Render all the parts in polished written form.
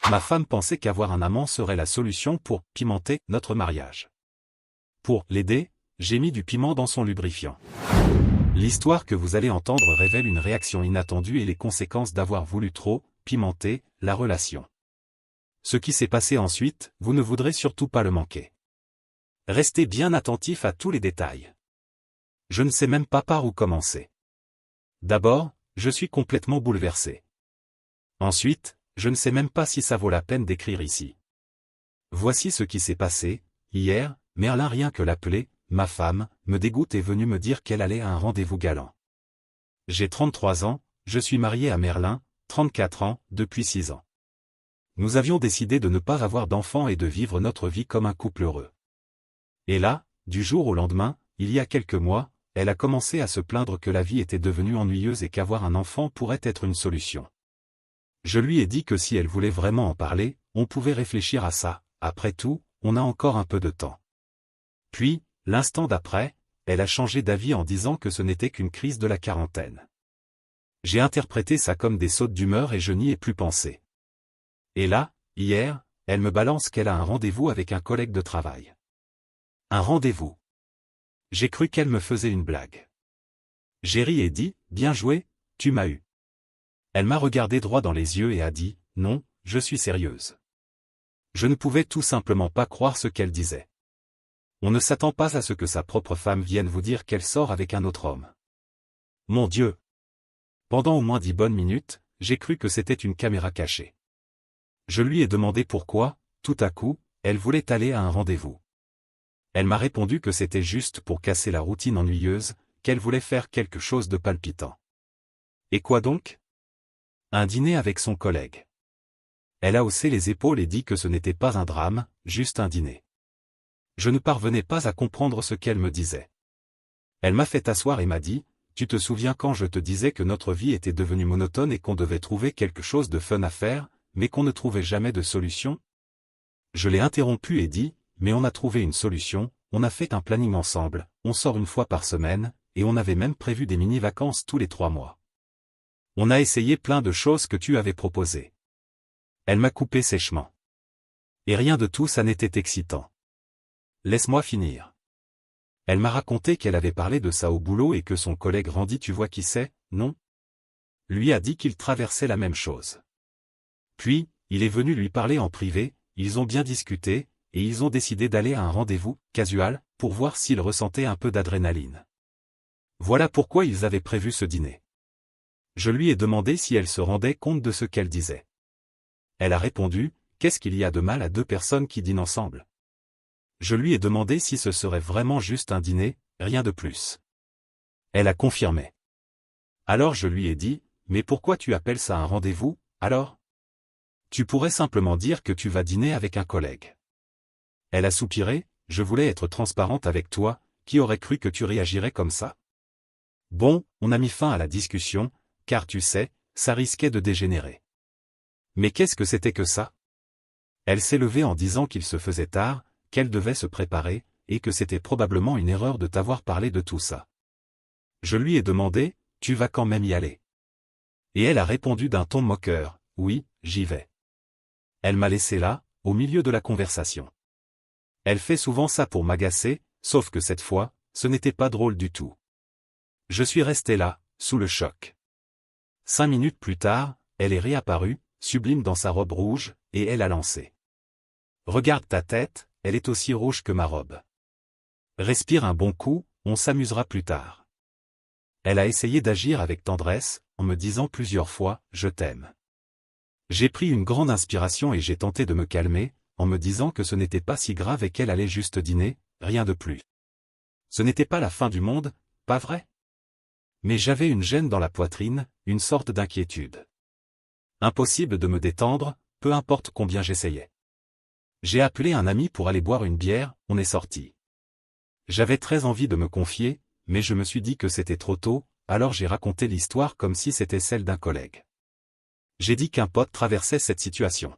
Ma femme pensait qu'avoir un amant serait la solution pour pimenter notre mariage. Pour l'aider, j'ai mis du piment dans son lubrifiant. L'histoire que vous allez entendre révèle une réaction inattendue et les conséquences d'avoir voulu trop pimenter la relation. Ce qui s'est passé ensuite, vous ne voudrez surtout pas le manquer. Restez bien attentif à tous les détails. Je ne sais même pas par où commencer. D'abord, je suis complètement bouleversé. Ensuite, je ne sais même pas si ça vaut la peine d'écrire ici. Voici ce qui s'est passé. Hier, Merlin, rien que l'appeler, ma femme, me dégoûte, est venue me dire qu'elle allait à un rendez-vous galant. J'ai 33 ans, je suis marié à Merlin, 34 ans, depuis 6 ans. Nous avions décidé de ne pas avoir d'enfants et de vivre notre vie comme un couple heureux. Et là, du jour au lendemain, il y a quelques mois, elle a commencé à se plaindre que la vie était devenue ennuyeuse et qu'avoir un enfant pourrait être une solution. Je lui ai dit que si elle voulait vraiment en parler, on pouvait réfléchir à ça, après tout, on a encore un peu de temps. Puis, l'instant d'après, elle a changé d'avis en disant que ce n'était qu'une crise de la quarantaine. J'ai interprété ça comme des sautes d'humeur et je n'y ai plus pensé. Et là, hier, elle me balance qu'elle a un rendez-vous avec un collègue de travail. Un rendez-vous. J'ai cru qu'elle me faisait une blague. J'ai ri et dit, bien joué, tu m'as eu. Elle m'a regardé droit dans les yeux et a dit, non, je suis sérieuse. Je ne pouvais tout simplement pas croire ce qu'elle disait. On ne s'attend pas à ce que sa propre femme vienne vous dire qu'elle sort avec un autre homme. Mon Dieu! Pendant au moins 10 bonnes minutes, j'ai cru que c'était une caméra cachée. Je lui ai demandé pourquoi, tout à coup, elle voulait aller à un rendez-vous. Elle m'a répondu que c'était juste pour casser la routine ennuyeuse, qu'elle voulait faire quelque chose de palpitant. Et quoi donc? Un dîner avec son collègue. Elle a haussé les épaules et dit que ce n'était pas un drame, juste un dîner. Je ne parvenais pas à comprendre ce qu'elle me disait. Elle m'a fait asseoir et m'a dit, tu te souviens quand je te disais que notre vie était devenue monotone et qu'on devait trouver quelque chose de fun à faire, mais qu'on ne trouvait jamais de solution? Je l'ai interrompu et dit, mais on a trouvé une solution, on a fait un planning ensemble, on sort une fois par semaine, et on avait même prévu des mini-vacances tous les 3 mois. On a essayé plein de choses que tu avais proposées. Elle m'a coupé sèchement. Et rien de tout ça n'était excitant. Laisse-moi finir. Elle m'a raconté qu'elle avait parlé de ça au boulot et que son collègue Randy, tu vois qui c'est, non? Lui a dit qu'il traversait la même chose. Puis, il est venu lui parler en privé, ils ont bien discuté, et ils ont décidé d'aller à un rendez-vous, casual, pour voir s'il ressentait un peu d'adrénaline. Voilà pourquoi ils avaient prévu ce dîner. Je lui ai demandé si elle se rendait compte de ce qu'elle disait. Elle a répondu, qu'est-ce qu'il y a de mal à 2 personnes qui dînent ensemble? Je lui ai demandé si ce serait vraiment juste un dîner, rien de plus. Elle a confirmé. Alors je lui ai dit, mais pourquoi tu appelles ça un rendez-vous, alors? Tu pourrais simplement dire que tu vas dîner avec un collègue. Elle a soupiré, je voulais être transparente avec toi, qui aurait cru que tu réagirais comme ça? Bon, on a mis fin à la discussion, car tu sais, ça risquait de dégénérer. Mais qu'est-ce que c'était que ça? Elle s'est levée en disant qu'il se faisait tard, qu'elle devait se préparer, et que c'était probablement une erreur de t'avoir parlé de tout ça. Je lui ai demandé, tu vas quand même y aller? Et elle a répondu d'un ton moqueur, oui, j'y vais. Elle m'a laissé là, au milieu de la conversation. Elle fait souvent ça pour m'agacer, sauf que cette fois, ce n'était pas drôle du tout. Je suis resté là, sous le choc. 5 minutes plus tard, elle est réapparue, sublime dans sa robe rouge, et elle a lancé. Regarde ta tête, elle est aussi rouge que ma robe. Respire un bon coup, on s'amusera plus tard. Elle a essayé d'agir avec tendresse, en me disant plusieurs fois, je t'aime. J'ai pris une grande inspiration et j'ai tenté de me calmer, en me disant que ce n'était pas si grave et qu'elle allait juste dîner, rien de plus. Ce n'était pas la fin du monde, pas vrai? Mais j'avais une gêne dans la poitrine, une sorte d'inquiétude. Impossible de me détendre, peu importe combien j'essayais. J'ai appelé un ami pour aller boire une bière, on est sorti. J'avais très envie de me confier, mais je me suis dit que c'était trop tôt, alors j'ai raconté l'histoire comme si c'était celle d'un collègue. J'ai dit qu'un pote traversait cette situation.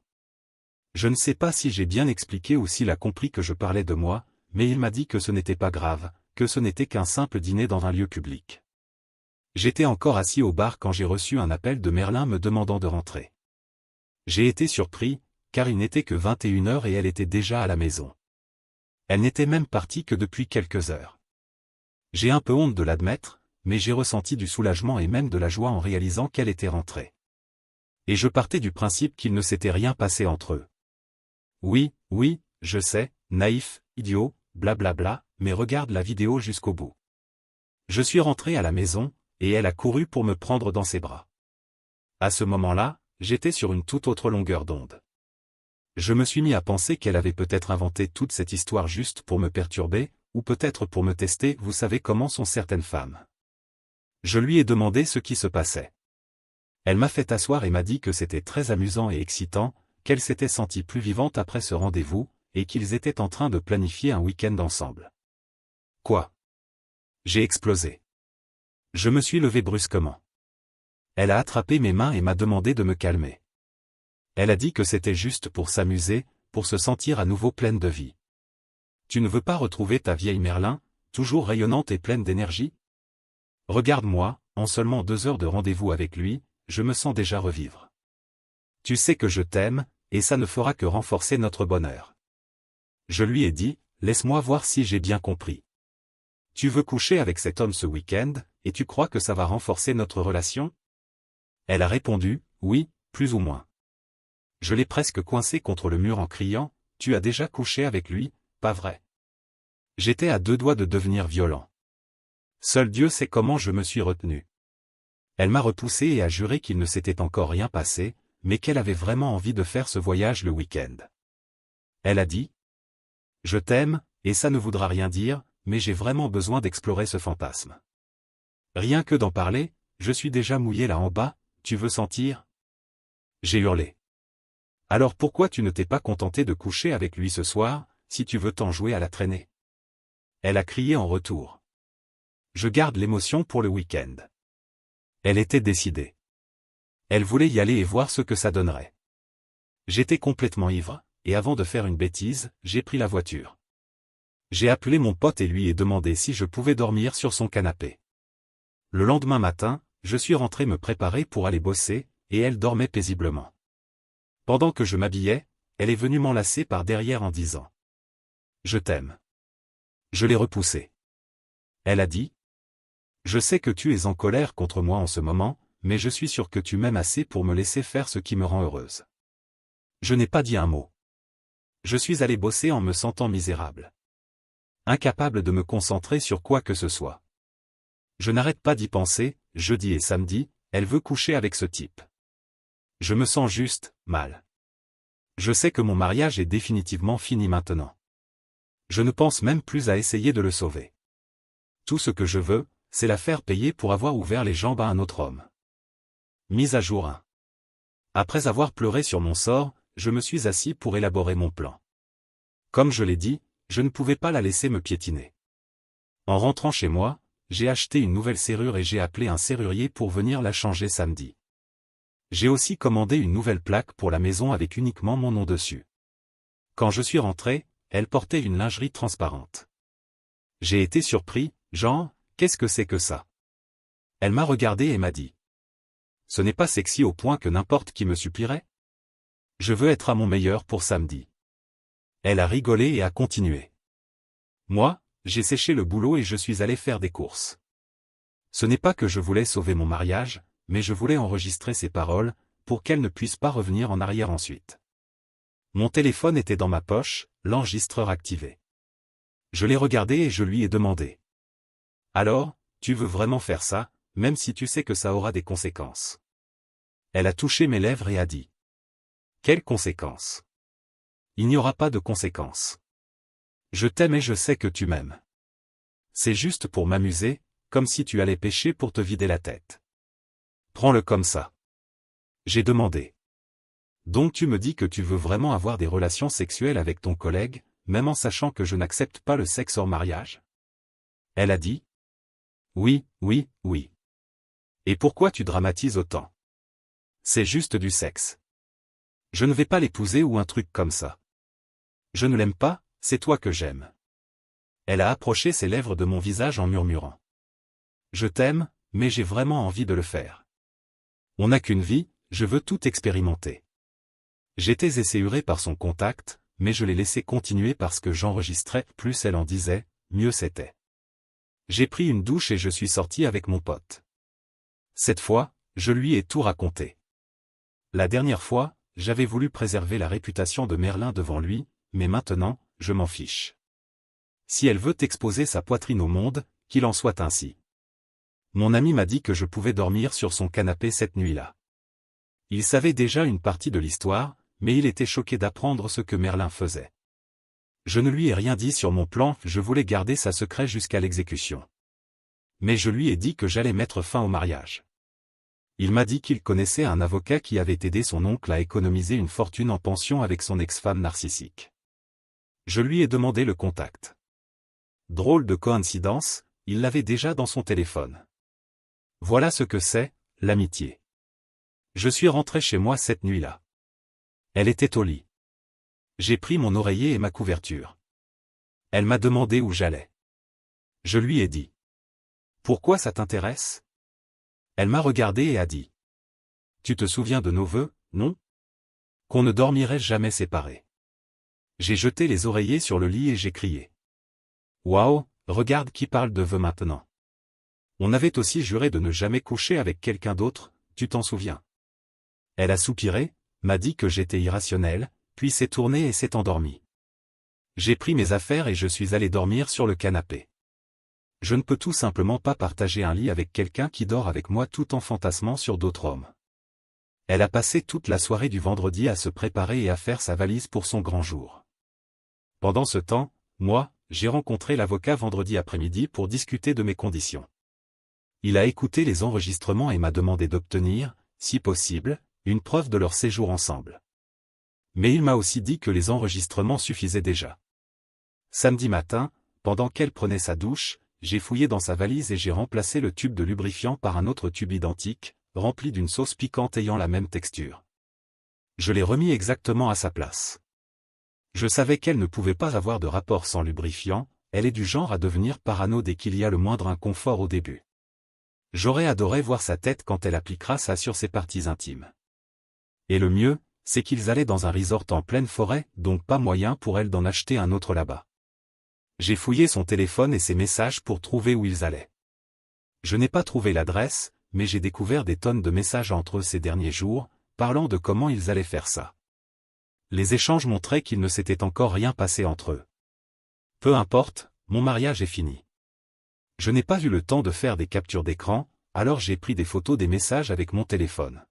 Je ne sais pas si j'ai bien expliqué ou s'il a compris que je parlais de moi, mais il m'a dit que ce n'était pas grave, que ce n'était qu'un simple dîner dans un lieu public. J'étais encore assis au bar quand j'ai reçu un appel de Merlin me demandant de rentrer. J'ai été surpris, car il n'était que 21 heures et elle était déjà à la maison. Elle n'était même partie que depuis quelques heures. J'ai un peu honte de l'admettre, mais j'ai ressenti du soulagement et même de la joie en réalisant qu'elle était rentrée. Et je partais du principe qu'il ne s'était rien passé entre eux. Oui, je sais, naïf, idiot, blablabla, mais regarde la vidéo jusqu'au bout. Je suis rentré à la maison, et elle a couru pour me prendre dans ses bras. À ce moment-là, j'étais sur une toute autre longueur d'onde. Je me suis mis à penser qu'elle avait peut-être inventé toute cette histoire juste pour me perturber, ou peut-être pour me tester, vous savez comment sont certaines femmes. Je lui ai demandé ce qui se passait. Elle m'a fait asseoir et m'a dit que c'était très amusant et excitant, qu'elle s'était sentie plus vivante après ce rendez-vous, et qu'ils étaient en train de planifier un week-end ensemble. Quoi? J'ai explosé. Je me suis levé brusquement. Elle a attrapé mes mains et m'a demandé de me calmer. Elle a dit que c'était juste pour s'amuser, pour se sentir à nouveau pleine de vie. Tu ne veux pas retrouver ta vieille Merlin, toujours rayonnante et pleine d'énergie? Regarde-moi, en seulement 2 heures de rendez-vous avec lui, je me sens déjà revivre. Tu sais que je t'aime, et ça ne fera que renforcer notre bonheur. Je lui ai dit, laisse-moi voir si j'ai bien compris. Tu veux coucher avec cet homme ce week-end, et tu crois que ça va renforcer notre relation? Elle a répondu, oui, plus ou moins. Je l'ai presque coincé contre le mur en criant, tu as déjà couché avec lui, pas vrai? J'étais à 2 doigts de devenir violent. Seul Dieu sait comment je me suis retenu. Elle m'a repoussé et a juré qu'il ne s'était encore rien passé, mais qu'elle avait vraiment envie de faire ce voyage le week-end. Elle a dit, je t'aime, et ça ne voudra rien dire, mais j'ai vraiment besoin d'explorer ce fantasme. Rien que d'en parler, je suis déjà mouillé là en bas, tu veux sentir? J'ai hurlé. Alors pourquoi tu ne t'es pas contenté de coucher avec lui ce soir, si tu veux t'en jouer à la traîner? Elle a crié en retour. Je garde l'émotion pour le week-end. Elle était décidée. Elle voulait y aller et voir ce que ça donnerait. J'étais complètement ivre, et avant de faire une bêtise, j'ai pris la voiture. J'ai appelé mon pote et lui ai demandé si je pouvais dormir sur son canapé. Le lendemain matin, je suis rentré me préparer pour aller bosser, et elle dormait paisiblement. Pendant que je m'habillais, elle est venue m'enlacer par derrière en disant « Je t'aime ». Je l'ai repoussée. Elle a dit « Je sais que tu es en colère contre moi en ce moment, mais je suis sûr que tu m'aimes assez pour me laisser faire ce qui me rend heureuse. » Je n'ai pas dit un mot. Je suis allé bosser en me sentant misérable. Incapable de me concentrer sur quoi que ce soit. Je n'arrête pas d'y penser, jeudi et samedi, elle veut coucher avec ce type. Je me sens juste, mal. Je sais que mon mariage est définitivement fini maintenant. Je ne pense même plus à essayer de le sauver. Tout ce que je veux, c'est la faire payer pour avoir ouvert les jambes à un autre homme. Mise à jour 1. Après avoir pleuré sur mon sort, je me suis assis pour élaborer mon plan. Comme je l'ai dit, je ne pouvais pas la laisser me piétiner. En rentrant chez moi, j'ai acheté une nouvelle serrure et j'ai appelé un serrurier pour venir la changer samedi. J'ai aussi commandé une nouvelle plaque pour la maison avec uniquement mon nom dessus. Quand je suis rentré, elle portait une lingerie transparente. J'ai été surpris, genre, qu'est-ce que c'est que ça? Elle m'a regardé et m'a dit. Ce n'est pas sexy au point que n'importe qui me supplierait? Je veux être à mon meilleur pour samedi. Elle a rigolé et a continué. Moi, j'ai séché le boulot et je suis allé faire des courses. Ce n'est pas que je voulais sauver mon mariage, mais je voulais enregistrer ses paroles, pour qu'elle ne puisse pas revenir en arrière ensuite. Mon téléphone était dans ma poche, l'enregistreur activé. Je l'ai regardé et je lui ai demandé. Alors, tu veux vraiment faire ça, même si tu sais que ça aura des conséquences? Elle a touché mes lèvres et a dit. Quelles conséquences? Il n'y aura pas de conséquences. Je t'aime et je sais que tu m'aimes. C'est juste pour m'amuser, comme si tu allais pêcher pour te vider la tête. Prends-le comme ça. J'ai demandé. Donc tu me dis que tu veux vraiment avoir des relations sexuelles avec ton collègue, même en sachant que je n'accepte pas le sexe hors mariage? Elle a dit. Oui. Et pourquoi tu dramatises autant? C'est juste du sexe. Je ne vais pas l'épouser ou un truc comme ça. Je ne l'aime pas, c'est toi que j'aime. Elle a approché ses lèvres de mon visage en murmurant. Je t'aime, mais j'ai vraiment envie de le faire. On n'a qu'une vie, je veux tout expérimenter. J'étais esséuré par son contact, mais je l'ai laissé continuer parce que j'enregistrais, plus elle en disait, mieux c'était. J'ai pris une douche et je suis sorti avec mon pote. Cette fois, je lui ai tout raconté. La dernière fois, j'avais voulu préserver la réputation de Merlin devant lui, mais maintenant, je m'en fiche. Si elle veut exposer sa poitrine au monde, qu'il en soit ainsi. Mon ami m'a dit que je pouvais dormir sur son canapé cette nuit-là. Il savait déjà une partie de l'histoire, mais il était choqué d'apprendre ce que Merlin faisait. Je ne lui ai rien dit sur mon plan, je voulais garder ça secret jusqu'à l'exécution. Mais je lui ai dit que j'allais mettre fin au mariage. Il m'a dit qu'il connaissait un avocat qui avait aidé son oncle à économiser une fortune en pension avec son ex-femme narcissique. Je lui ai demandé le contact. Drôle de coïncidence, il l'avait déjà dans son téléphone. Voilà ce que c'est, l'amitié. Je suis rentré chez moi cette nuit-là. Elle était au lit. J'ai pris mon oreiller et ma couverture. Elle m'a demandé où j'allais. Je lui ai dit. Pourquoi ça t'intéresse? Elle m'a regardé et a dit. Tu te souviens de nos vœux, non? Qu'on ne dormirait jamais séparés. J'ai jeté les oreillers sur le lit et j'ai crié. Waouh, regarde qui parle de vœux maintenant. On avait aussi juré de ne jamais coucher avec quelqu'un d'autre, tu t'en souviens? Elle a soupiré, m'a dit que j'étais irrationnel, puis s'est tournée et s'est endormie. J'ai pris mes affaires et je suis allé dormir sur le canapé. Je ne peux tout simplement pas partager un lit avec quelqu'un qui dort avec moi tout en fantasmant sur d'autres hommes. Elle a passé toute la soirée du vendredi à se préparer et à faire sa valise pour son grand jour. Pendant ce temps, moi, j'ai rencontré l'avocat vendredi après-midi pour discuter de mes conditions. Il a écouté les enregistrements et m'a demandé d'obtenir, si possible, une preuve de leur séjour ensemble. Mais il m'a aussi dit que les enregistrements suffisaient déjà. Samedi matin, pendant qu'elle prenait sa douche, j'ai fouillé dans sa valise et j'ai remplacé le tube de lubrifiant par un autre tube identique, rempli d'une sauce piquante ayant la même texture. Je l'ai remis exactement à sa place. Je savais qu'elle ne pouvait pas avoir de rapport sans lubrifiant, elle est du genre à devenir parano dès qu'il y a le moindre inconfort au début. J'aurais adoré voir sa tête quand elle appliquera ça sur ses parties intimes. Et le mieux, c'est qu'ils allaient dans un resort en pleine forêt, donc pas moyen pour elle d'en acheter un autre là-bas. J'ai fouillé son téléphone et ses messages pour trouver où ils allaient. Je n'ai pas trouvé l'adresse, mais j'ai découvert des tonnes de messages entre eux ces derniers jours, parlant de comment ils allaient faire ça. Les échanges montraient qu'il ne s'était encore rien passé entre eux. Peu importe, mon mariage est fini. Je n'ai pas eu le temps de faire des captures d'écran, alors j'ai pris des photos des messages avec mon téléphone.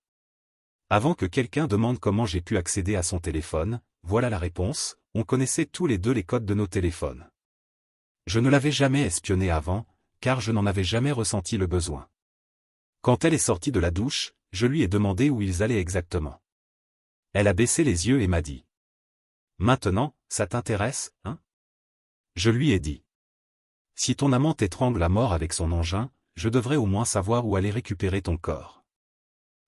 Avant que quelqu'un demande comment j'ai pu accéder à son téléphone, voilà la réponse, on connaissait tous les deux les codes de nos téléphones. Je ne l'avais jamais espionné avant, car je n'en avais jamais ressenti le besoin. Quand elle est sortie de la douche, je lui ai demandé où ils allaient exactement. Elle a baissé les yeux et m'a dit. Maintenant, ça t'intéresse, hein? Je lui ai dit. Si ton amant t'étrangle à mort avec son engin, je devrais au moins savoir où aller récupérer ton corps.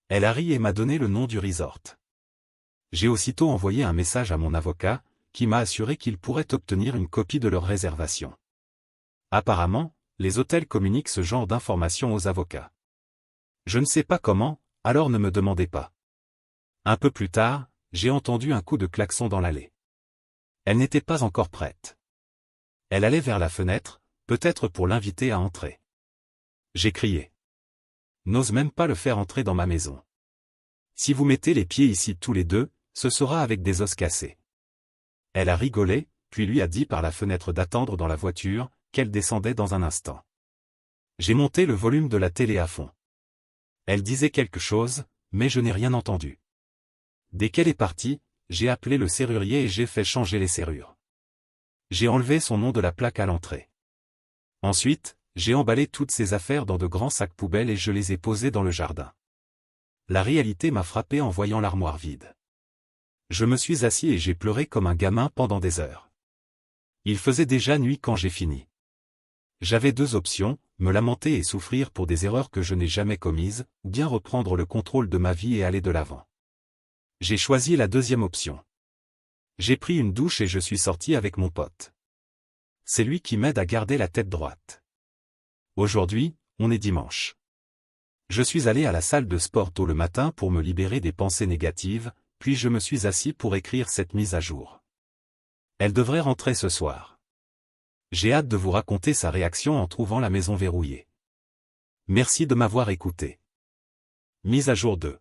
Elle a ri et m'a donné le nom du resort. J'ai aussitôt envoyé un message à mon avocat, qui m'a assuré qu'il pourrait obtenir une copie de leur réservation. Apparemment, les hôtels communiquent ce genre d'informations aux avocats. Je ne sais pas comment, alors ne me demandez pas. Un peu plus tard, j'ai entendu un coup de klaxon dans l'allée. Elle n'était pas encore prête. Elle allait vers la fenêtre, peut-être pour l'inviter à entrer. J'ai crié. N'ose même pas le faire entrer dans ma maison. Si vous mettez les pieds ici tous les deux, ce sera avec des os cassés. Elle a rigolé, puis lui a dit par la fenêtre d'attendre dans la voiture, qu'elle descendait dans un instant. J'ai monté le volume de la télé à fond. Elle disait quelque chose, mais je n'ai rien entendu. Dès qu'elle est partie, j'ai appelé le serrurier et j'ai fait changer les serrures. J'ai enlevé son nom de la plaque à l'entrée. Ensuite, j'ai emballé toutes ses affaires dans de grands sacs poubelles et je les ai posés dans le jardin. La réalité m'a frappé en voyant l'armoire vide. Je me suis assis et j'ai pleuré comme un gamin pendant des heures. Il faisait déjà nuit quand j'ai fini. J'avais deux options, me lamenter et souffrir pour des erreurs que je n'ai jamais commises, ou bien reprendre le contrôle de ma vie et aller de l'avant. J'ai choisi la deuxième option. J'ai pris une douche et je suis sorti avec mon pote. C'est lui qui m'aide à garder la tête droite. Aujourd'hui, on est dimanche. Je suis allé à la salle de sport tôt le matin pour me libérer des pensées négatives, puis je me suis assis pour écrire cette mise à jour. Elle devrait rentrer ce soir. J'ai hâte de vous raconter sa réaction en trouvant la maison verrouillée. Merci de m'avoir écouté. Mise à jour 2.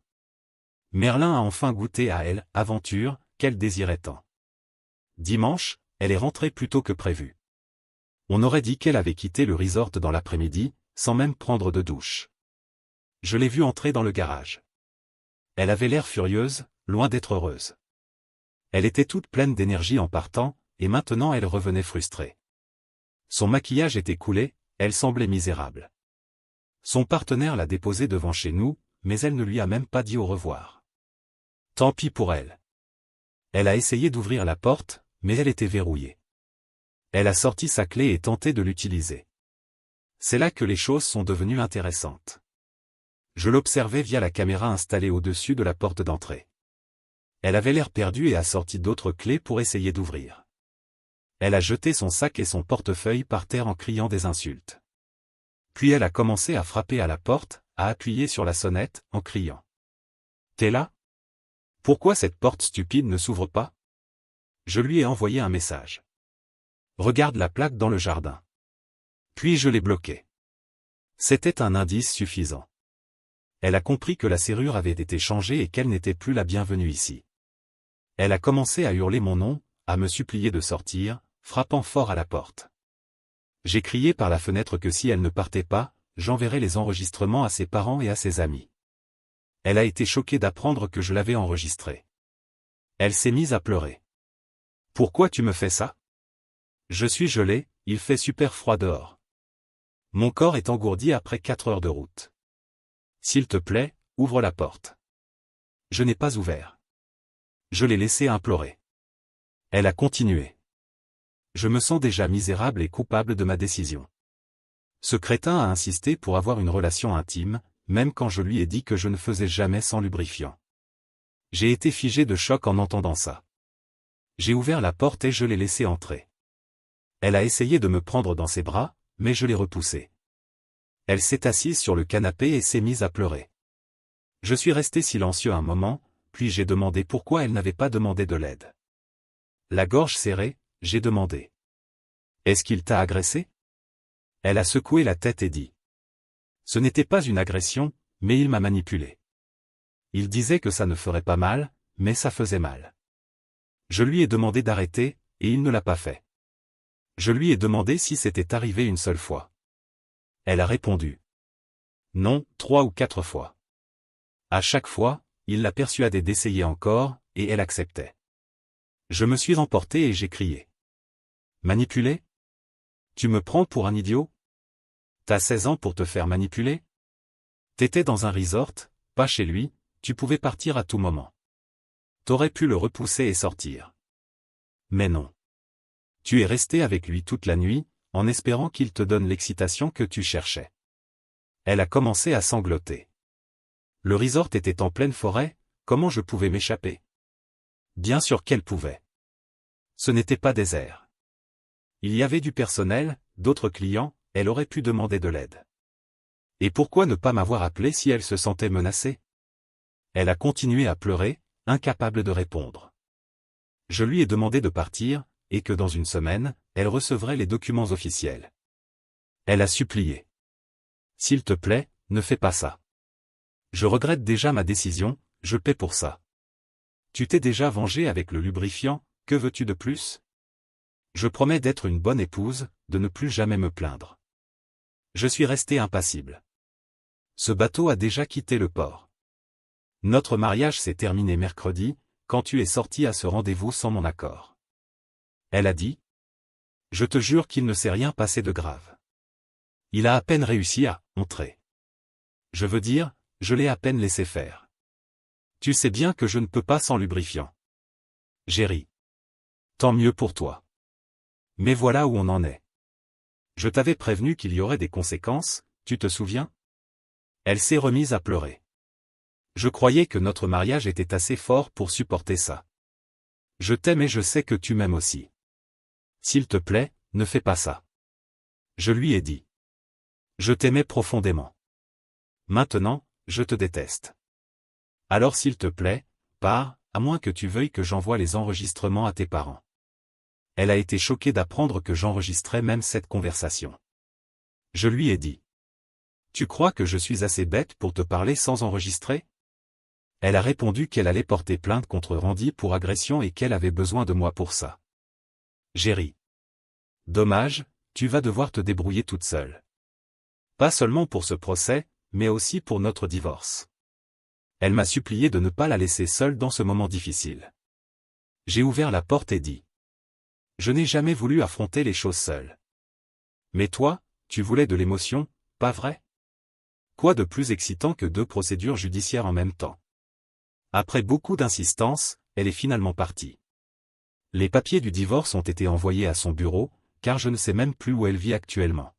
Merlin a enfin goûté à elle, aventure, qu'elle désirait tant. Dimanche, elle est rentrée plus tôt que prévu. On aurait dit qu'elle avait quitté le resort dans l'après-midi, sans même prendre de douche. Je l'ai vue entrer dans le garage. Elle avait l'air furieuse, loin d'être heureuse. Elle était toute pleine d'énergie en partant, et maintenant elle revenait frustrée. Son maquillage était coulé, elle semblait misérable. Son partenaire l'a déposée devant chez nous, mais elle ne lui a même pas dit au revoir. Tant pis pour elle. Elle a essayé d'ouvrir la porte, mais elle était verrouillée. Elle a sorti sa clé et tenté de l'utiliser. C'est là que les choses sont devenues intéressantes. Je l'observais via la caméra installée au-dessus de la porte d'entrée. Elle avait l'air perdue et a sorti d'autres clés pour essayer d'ouvrir. Elle a jeté son sac et son portefeuille par terre en criant des insultes. Puis elle a commencé à frapper à la porte, à appuyer sur la sonnette, en criant. « T'es là ? Pourquoi cette porte stupide ne s'ouvre pas ?» Je lui ai envoyé un message. « Regarde la plaque dans le jardin. » Puis je l'ai bloquée. C'était un indice suffisant. Elle a compris que la serrure avait été changée et qu'elle n'était plus la bienvenue ici. Elle a commencé à hurler mon nom, à me supplier de sortir, frappant fort à la porte. J'ai crié par la fenêtre que si elle ne partait pas, j'enverrais les enregistrements à ses parents et à ses amis. Elle a été choquée d'apprendre que je l'avais enregistrée. Elle s'est mise à pleurer. « Pourquoi tu me fais ça ? Je suis gelée, il fait super froid dehors. Mon corps est engourdi après 4 heures de route. S'il te plaît, ouvre la porte. » Je n'ai pas ouvert. Je l'ai laissée implorer. Elle a continué. Je me sens déjà misérable et coupable de ma décision. Ce crétin a insisté pour avoir une relation intime, même quand je lui ai dit que je ne faisais jamais sans lubrifiant. J'ai été figé de choc en entendant ça. J'ai ouvert la porte et je l'ai laissée entrer. Elle a essayé de me prendre dans ses bras, mais je l'ai repoussée. Elle s'est assise sur le canapé et s'est mise à pleurer. Je suis resté silencieux un moment, puis j'ai demandé pourquoi elle n'avait pas demandé de l'aide. La gorge serrée, j'ai demandé. « Est-ce qu'il t'a agressé ?» Elle a secoué la tête et dit. « Ce n'était pas une agression, mais il m'a manipulé. Il disait que ça ne ferait pas mal, mais ça faisait mal. Je lui ai demandé d'arrêter, et il ne l'a pas fait. Je lui ai demandé si c'était arrivé une seule fois. Elle a répondu. Non, 3 ou 4 fois. À chaque fois, il l'a persuadée d'essayer encore, et elle acceptait. Je me suis emporté et j'ai crié. Manipulé ? Tu me prends pour un idiot ? T'as 16 ans pour te faire manipuler ? T'étais dans un resort, pas chez lui, tu pouvais partir à tout moment. T'aurais pu le repousser et sortir. Mais non. Tu es resté avec lui toute la nuit, en espérant qu'il te donne l'excitation que tu cherchais. Elle a commencé à sangloter. Le resort était en pleine forêt, comment je pouvais m'échapper ? Bien sûr qu'elle pouvait. Ce n'était pas désert. Il y avait du personnel, d'autres clients, elle aurait pu demander de l'aide. Et pourquoi ne pas m'avoir appelé si elle se sentait menacée ? Elle a continué à pleurer, incapable de répondre. Je lui ai demandé de partir, et que dans une semaine, elle recevrait les documents officiels. Elle a supplié. S'il te plaît, ne fais pas ça. Je regrette déjà ma décision, je paie pour ça. Tu t'es déjà vengé avec le lubrifiant, que veux-tu de plus ? Je promets d'être une bonne épouse, de ne plus jamais me plaindre. Je suis resté impassible. Ce bateau a déjà quitté le port. Notre mariage s'est terminé mercredi, quand tu es sorti à ce rendez-vous sans mon accord. Elle a dit. Je te jure qu'il ne s'est rien passé de grave. Il a à peine réussi à entrer. Je veux dire, je l'ai à peine laissé faire. Tu sais bien que je ne peux pas sans lubrifiant. J'ai ri. Tant mieux pour toi. Mais voilà où on en est. Je t'avais prévenu qu'il y aurait des conséquences, tu te souviens ? Elle s'est remise à pleurer. Je croyais que notre mariage était assez fort pour supporter ça. Je t'aime et je sais que tu m'aimes aussi. S'il te plaît, ne fais pas ça. Je lui ai dit. Je t'aimais profondément. Maintenant, je te déteste. Alors s'il te plaît, pars, à moins que tu veuilles que j'envoie les enregistrements à tes parents. Elle a été choquée d'apprendre que j'enregistrais même cette conversation. Je lui ai dit. Tu crois que je suis assez bête pour te parler sans enregistrer? Elle a répondu qu'elle allait porter plainte contre Randy pour agression et qu'elle avait besoin de moi pour ça. J'ai ri. Dommage, tu vas devoir te débrouiller toute seule. Pas seulement pour ce procès, mais aussi pour notre divorce. Elle m'a supplié de ne pas la laisser seule dans ce moment difficile. J'ai ouvert la porte et dit. Je n'ai jamais voulu affronter les choses seule. Mais toi, tu voulais de l'émotion, pas vrai? Quoi de plus excitant que 2 procédures judiciaires en même temps? Après beaucoup d'insistance, elle est finalement partie. Les papiers du divorce ont été envoyés à son bureau, car je ne sais même plus où elle vit actuellement.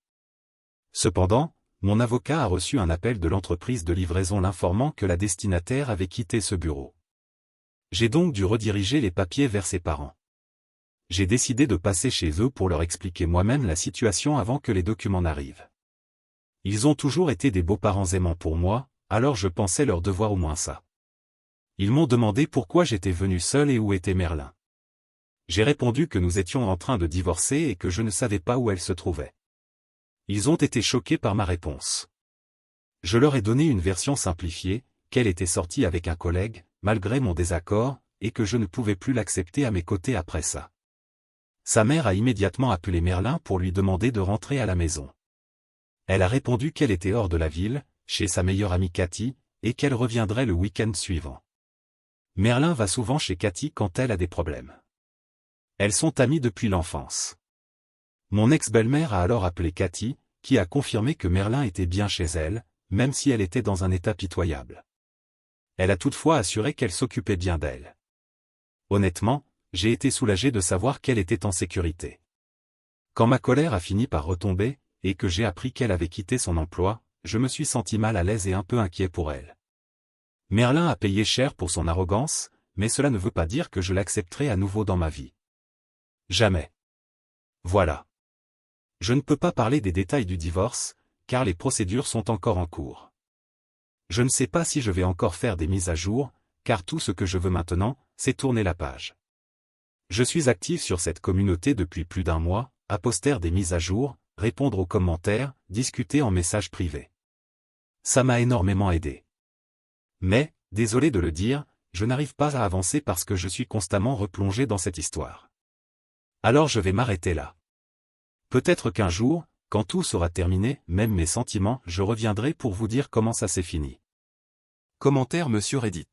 Cependant, mon avocat a reçu un appel de l'entreprise de livraison l'informant que la destinataire avait quitté ce bureau. J'ai donc dû rediriger les papiers vers ses parents. J'ai décidé de passer chez eux pour leur expliquer moi-même la situation avant que les documents n'arrivent. Ils ont toujours été des beaux-parents aimants pour moi, alors je pensais leur devoir au moins ça. Ils m'ont demandé pourquoi j'étais venu seul et où était Merlin. J'ai répondu que nous étions en train de divorcer et que je ne savais pas où elle se trouvait. Ils ont été choqués par ma réponse. Je leur ai donné une version simplifiée, qu'elle était sortie avec un collègue, malgré mon désaccord, et que je ne pouvais plus l'accepter à mes côtés après ça. Sa mère a immédiatement appelé Merlin pour lui demander de rentrer à la maison. Elle a répondu qu'elle était hors de la ville, chez sa meilleure amie Cathy, et qu'elle reviendrait le week-end suivant. Merlin va souvent chez Cathy quand elle a des problèmes. Elles sont amies depuis l'enfance. Mon ex-belle-mère a alors appelé Cathy, qui a confirmé que Merlin était bien chez elle, même si elle était dans un état pitoyable. Elle a toutefois assuré qu'elle s'occupait bien d'elle. Honnêtement, j'ai été soulagé de savoir qu'elle était en sécurité. Quand ma colère a fini par retomber, et que j'ai appris qu'elle avait quitté son emploi, je me suis senti mal à l'aise et un peu inquiet pour elle. Merlin a payé cher pour son arrogance, mais cela ne veut pas dire que je l'accepterai à nouveau dans ma vie. Jamais. Voilà. Je ne peux pas parler des détails du divorce, car les procédures sont encore en cours. Je ne sais pas si je vais encore faire des mises à jour, car tout ce que je veux maintenant, c'est tourner la page. Je suis actif sur cette communauté depuis plus d'1 mois, à poster des mises à jour, répondre aux commentaires, discuter en message privé. Ça m'a énormément aidé. Mais, désolé de le dire, je n'arrive pas à avancer parce que je suis constamment replongé dans cette histoire. Alors je vais m'arrêter là. Peut-être qu'un jour, quand tout sera terminé, même mes sentiments, je reviendrai pour vous dire comment ça s'est fini. Commentaire Monsieur Reddit.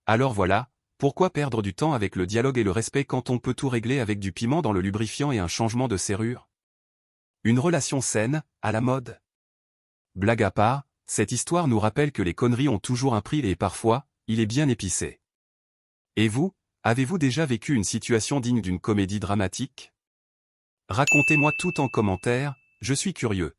Alors voilà, pourquoi perdre du temps avec le dialogue et le respect quand on peut tout régler avec du piment dans le lubrifiant et un changement de serrure? Une relation saine, à la mode. Blague à part, cette histoire nous rappelle que les conneries ont toujours un prix et parfois, il est bien épicé. Et vous, avez-vous déjà vécu une situation digne d'une comédie dramatique? Racontez-moi tout en commentaire, je suis curieux.